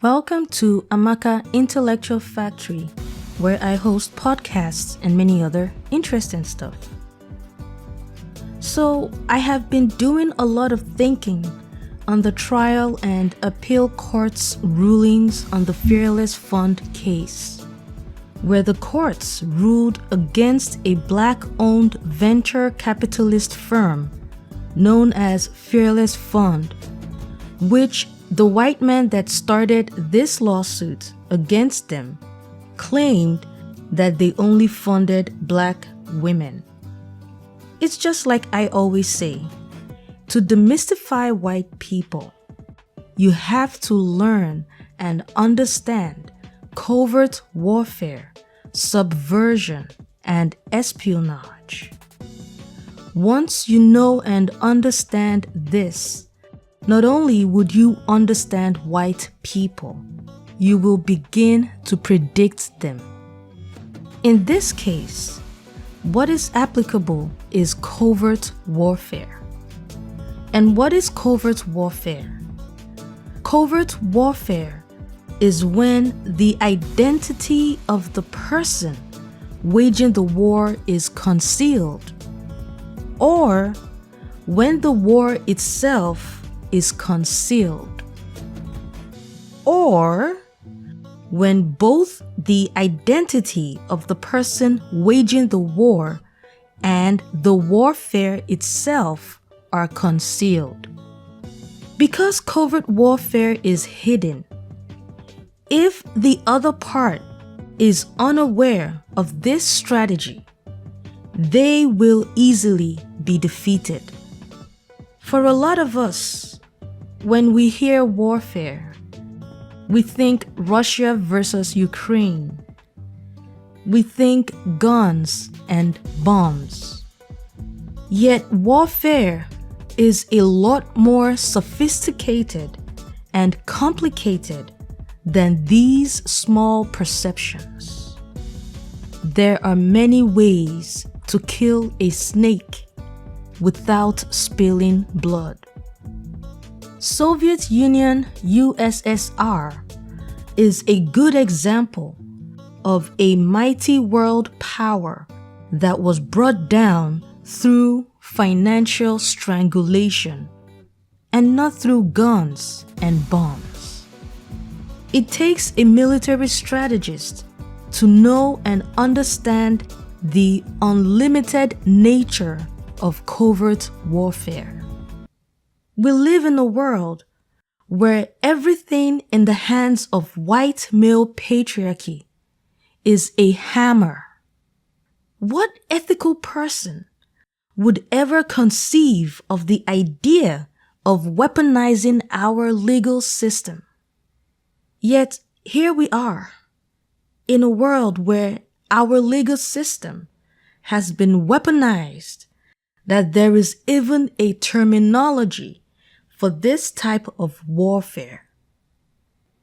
Welcome to Amaka Intellectual Factory, where I host podcasts and many other interesting stuff. So, I have been doing a lot of thinking on the trial and appeal court's rulings on the Fearless Fund case, where the courts ruled against a Black-owned venture capitalist firm known as Fearless Fund, which the white man that started this lawsuit against them claimed that they only funded Black women. It's just like I always say, to demystify white people, you have to learn and understand covert warfare, subversion, and espionage. Once you know and understand this, not only would you understand white people, you will begin to predict them. In this case, what is applicable is covert warfare. And what is covert warfare? Covert warfare is when the identity of the person waging the war is concealed, or when the war itself is concealed, or when both the identity of the person waging the war and the warfare itself are concealed. Because covert warfare is hidden, if the other part is unaware of this strategy, they will easily be defeated. For a lot of us, when we hear warfare, we think Russia versus Ukraine. We think guns and bombs. Yet warfare is a lot more sophisticated and complicated than these small perceptions. There are many ways to kill a snake without spilling blood. Soviet Union USSR is a good example of a mighty world power that was brought down through financial strangulation and not through guns and bombs. It takes a military strategist to know and understand the unlimited nature of covert warfare. We live in a world where everything in the hands of white male patriarchy is a hammer. What ethical person would ever conceive of the idea of weaponizing our legal system? Yet here we are, in a world where our legal system has been weaponized, that there is even a terminology for this type of warfare.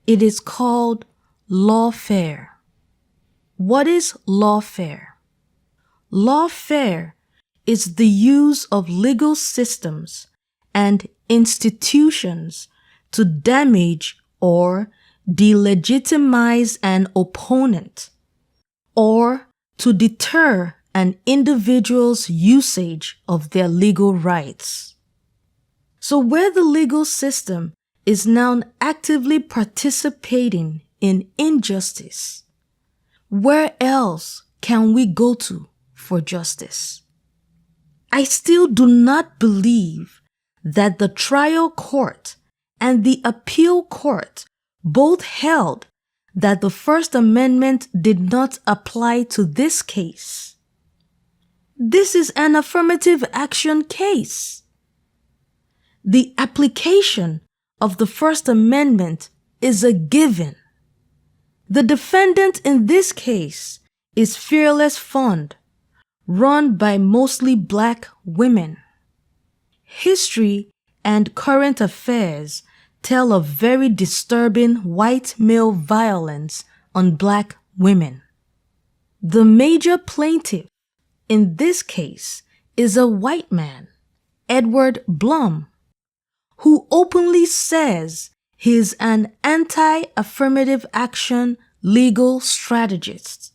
It is called lawfare. What is lawfare? Lawfare is the use of legal systems and institutions to damage or delegitimize an opponent, or to deter an individual's usage of their legal rights. So where the legal system is now actively participating in injustice, where else can we go to for justice? I still do not believe that the trial court and the appeal court both held that the First Amendment did not apply to this case. This is an affirmative action case. The application of the First Amendment is a given. The defendant in this case is Fearless Fund, run by mostly Black women. History and current affairs tell of very disturbing white male violence on Black women. The major plaintiff in this case is a white man, Edward Blum, who openly says He's an anti-affirmative action legal strategist.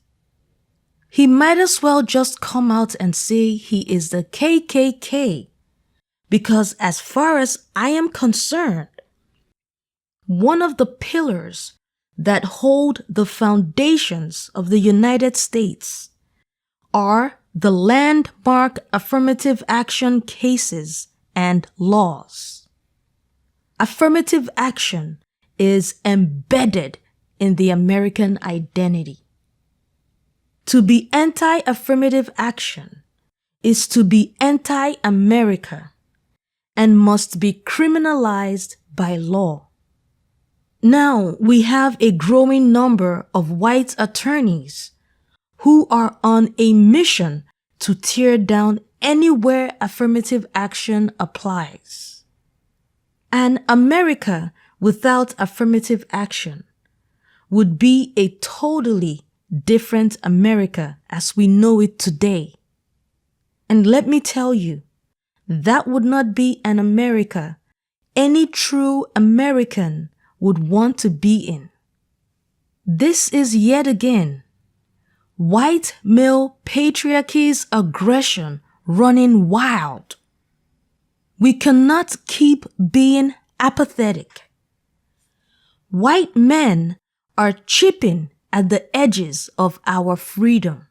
He might as well just come out and say he is the KKK, because as far as I am concerned, one of the pillars that hold the foundations of the United States are the landmark affirmative action cases and laws. Affirmative action is embedded in the American identity. To be anti-affirmative action is to be anti-America and must be criminalized by law. Now we have a growing number of white attorneys who are on a mission to tear down anywhere affirmative action applies. An America without affirmative action would be a totally different America as we know it today. And let me tell you, that would not be an America any true American would want to be in. This is yet again white male patriarchy's aggression running wild. We cannot keep being apathetic. White men are chipping at the edges of our freedom,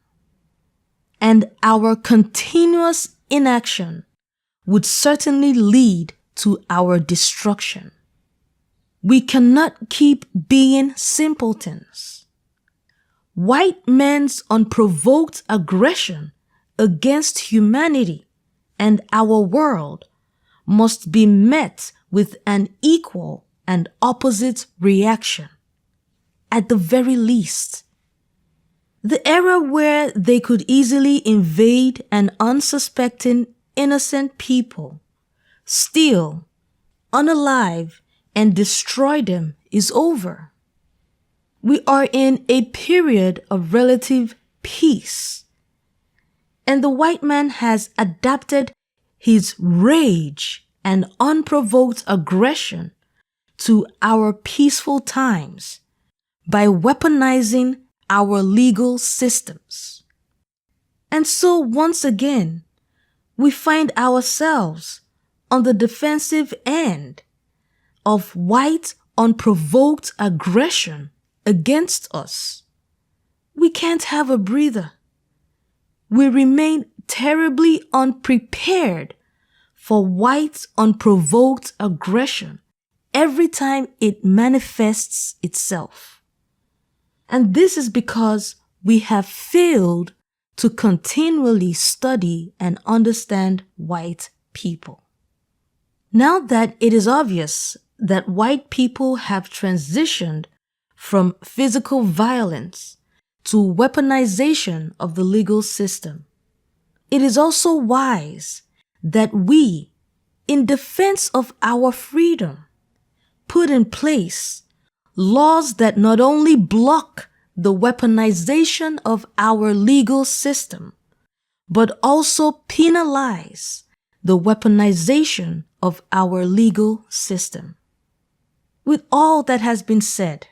and our continuous inaction would certainly lead to our destruction. We cannot keep being simpletons. White men's unprovoked aggression against humanity and our world must be met with an equal and opposite reaction. At the very least, the era where they could easily invade an unsuspecting innocent people, steal, unalive, and destroy them is over. We are in a period of relative peace, and the white man has adapted his rage and unprovoked aggression to our peaceful times by weaponizing our legal systems. And so once again, we find ourselves on the defensive end of white unprovoked aggression against us. We can't have a breather. We remain terribly unprepared for white unprovoked aggression every time it manifests itself. And this is because we have failed to continually study and understand white people. Now that it is obvious that white people have transitioned from physical violence to weaponization of the legal system, it is also wise that we, in defense of our freedom, put in place laws that not only block the weaponization of our legal system, but also penalize the weaponization of our legal system. With all that has been said,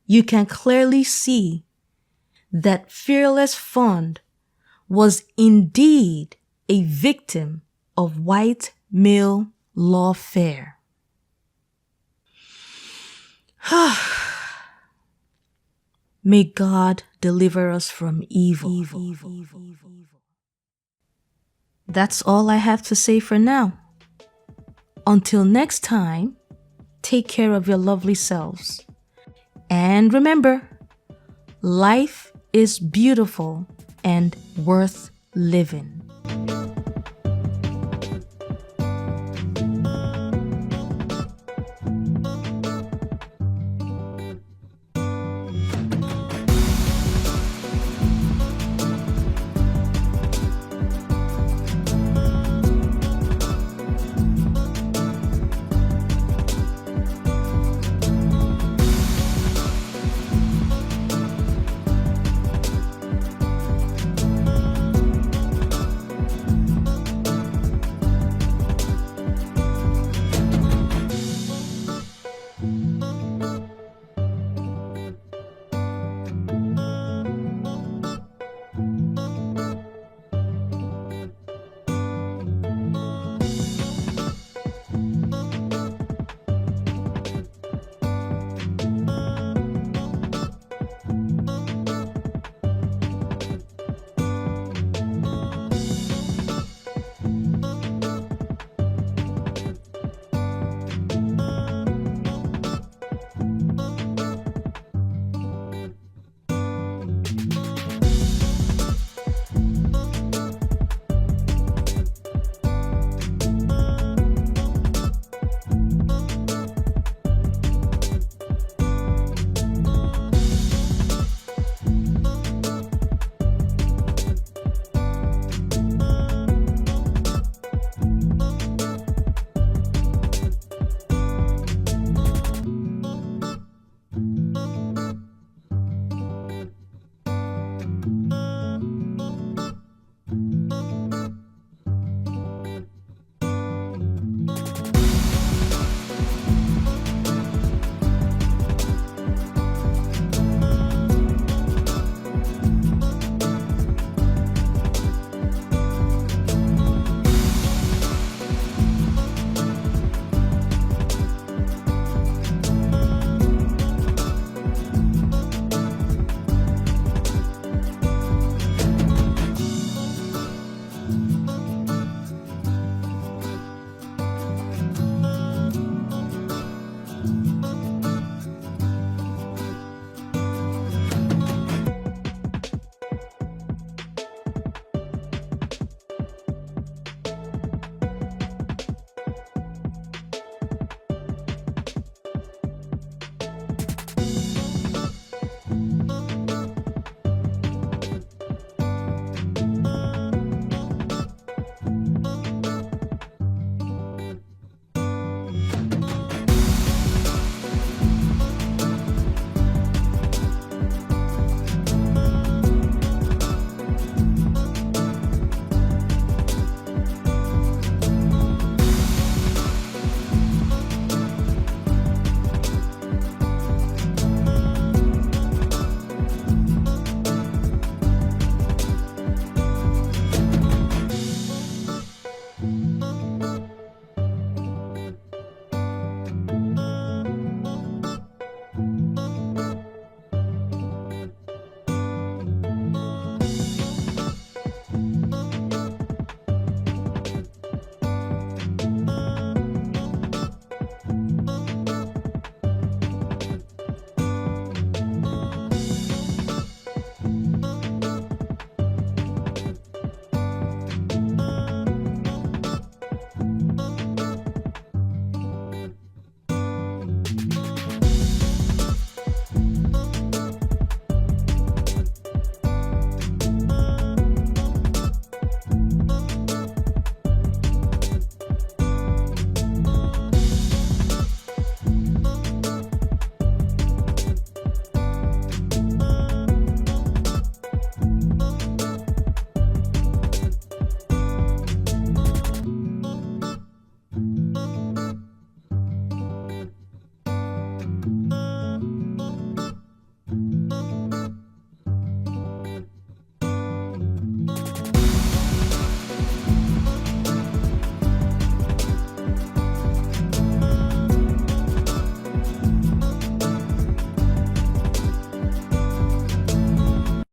you can clearly see that Fearless Fund was indeed a victim of white male lawfare. May God deliver us from evil. That's all I have to say for now. Until next time, take care of your lovely selves. And remember, life is beautiful and worth living.